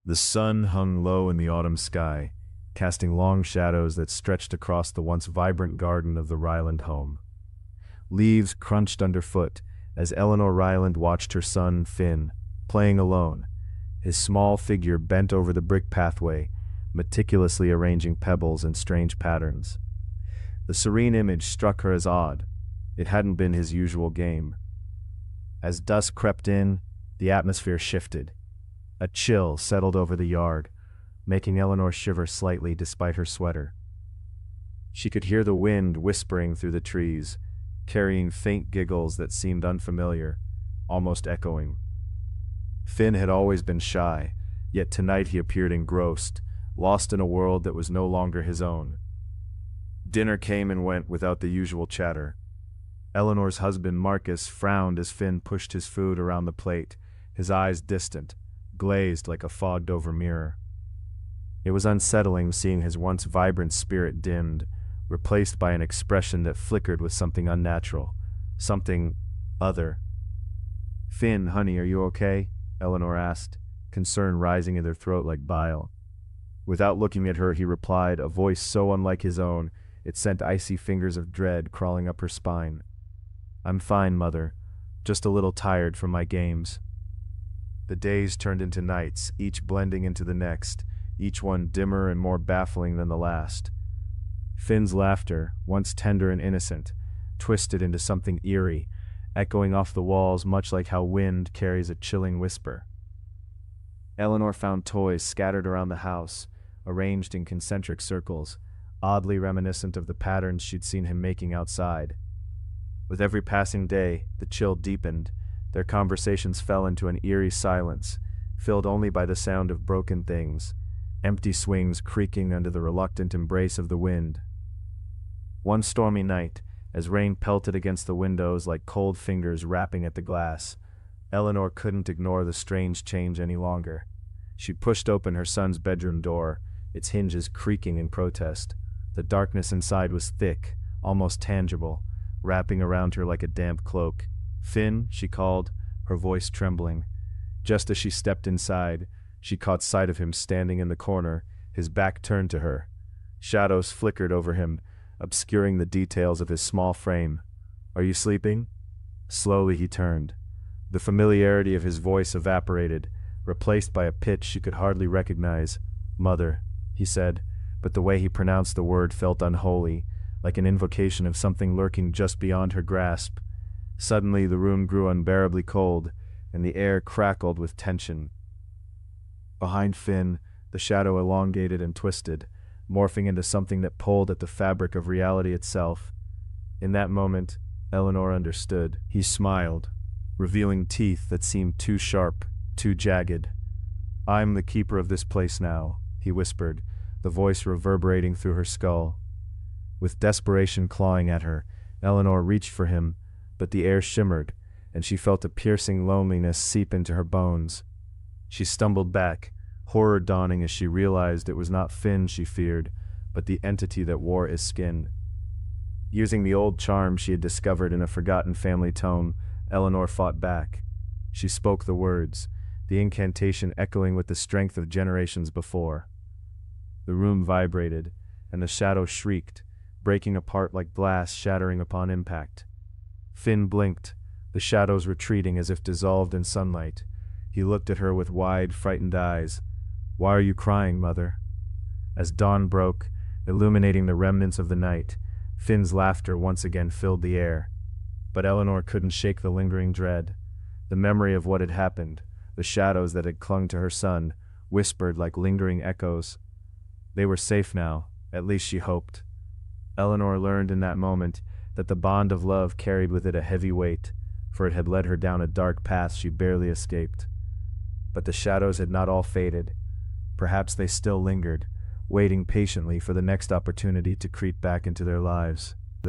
The sun hung low in the autumn sky, casting long shadows that stretched across the once vibrant garden of the Ryland home. Leaves crunched underfoot as Eleanor Ryland watched her son, Finn, playing alone, his small figure bent over the brick pathway, meticulously arranging pebbles in strange patterns. The serene image struck her as odd. It hadn't been his usual game. As dusk crept in, the atmosphere shifted. A chill settled over the yard, making Eleanor shiver slightly despite her sweater. She could hear the wind whispering through the trees, carrying faint giggles that seemed unfamiliar, almost echoing. Finn had always been shy, yet tonight he appeared engrossed, lost in a world that was no longer his own. Dinner came and went without the usual chatter. Eleanor's husband, Marcus, frowned as Finn pushed his food around the plate, his eyes distant, glazed like a fogged-over mirror. It was unsettling seeing his once vibrant spirit dimmed, replaced by an expression that flickered with something unnatural, something other. "Finn, honey, are you okay?" Eleanor asked, concern rising in her throat like bile. Without looking at her, he replied, a voice so unlike his own, it sent icy fingers of dread crawling up her spine. "I'm fine, Mother. Just a little tired from my games." The days turned into nights, each blending into the next, each one dimmer and more baffling than the last. Finn's laughter, once tender and innocent, twisted into something eerie, echoing off the walls much like how wind carries a chilling whisper. Eleanor found toys scattered around the house, arranged in concentric circles, oddly reminiscent of the patterns she'd seen him making outside. With every passing day, the chill deepened. Their conversations fell into an eerie silence, filled only by the sound of broken things, empty swings creaking under the reluctant embrace of the wind. One stormy night, as rain pelted against the windows like cold fingers rapping at the glass, Eleanor couldn't ignore the strange change any longer. She pushed open her son's bedroom door, its hinges creaking in protest. The darkness inside was thick, almost tangible, wrapping around her like a damp cloak. "Finn," she called, her voice trembling. Just as she stepped inside, she caught sight of him standing in the corner, his back turned to her. Shadows flickered over him, obscuring the details of his small frame. "Are you sleeping?" Slowly he turned. The familiarity of his voice evaporated, replaced by a pitch she could hardly recognize. "Mother," he said, but the way he pronounced the word felt unholy, like an invocation of something lurking just beyond her grasp. Suddenly the room grew unbearably cold, and the air crackled with tension. Behind Finn, the shadow elongated and twisted, morphing into something that pulled at the fabric of reality itself. In that moment, Eleanor understood. He smiled, revealing teeth that seemed too sharp, too jagged. "I'm the keeper of this place now," he whispered, the voice reverberating through her skull. With desperation clawing at her, Eleanor reached for him, but the air shimmered, and she felt a piercing loneliness seep into her bones. She stumbled back, horror dawning as she realized it was not Finn she feared, but the entity that wore his skin. Using the old charm she had discovered in a forgotten family tome, Eleanor fought back. She spoke the words, the incantation echoing with the strength of generations before. The room vibrated, and the shadow shrieked, breaking apart like glass shattering upon impact. Finn blinked, the shadows retreating as if dissolved in sunlight. He looked at her with wide, frightened eyes. "Why are you crying, Mother?" As dawn broke, illuminating the remnants of the night, Finn's laughter once again filled the air. But Eleanor couldn't shake the lingering dread. The memory of what had happened, the shadows that had clung to her son, whispered like lingering echoes. They were safe now, at least she hoped. Eleanor learned in that moment that the bond of love carried with it a heavy weight, for it had led her down a dark path she barely escaped. But the shadows had not all faded. Perhaps they still lingered, waiting patiently for the next opportunity to creep back into their lives.